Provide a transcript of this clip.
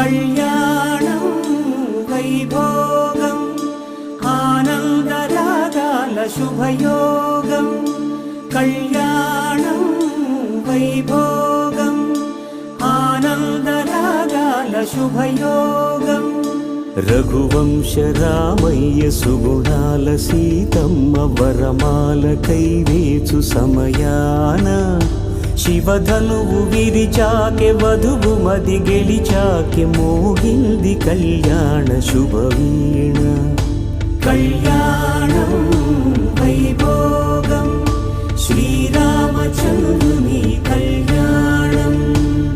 కళ్యాణం వైభోగం ఆనందరాగాల శుభయోగం కళ్యాణం వైభోగం ఆనందరాగాల శుభయోగం రఘువంశ రామయ్య సుగుణాల సీతమ్మ వరమాల కైవేచు సమయాన శివధనువు విరిచాకె వధువు మది గెలిచాకె మోగింది కళ్యాణ శుభవీణ కళ్యాణం వైభోగం శ్రీరామచంద్ర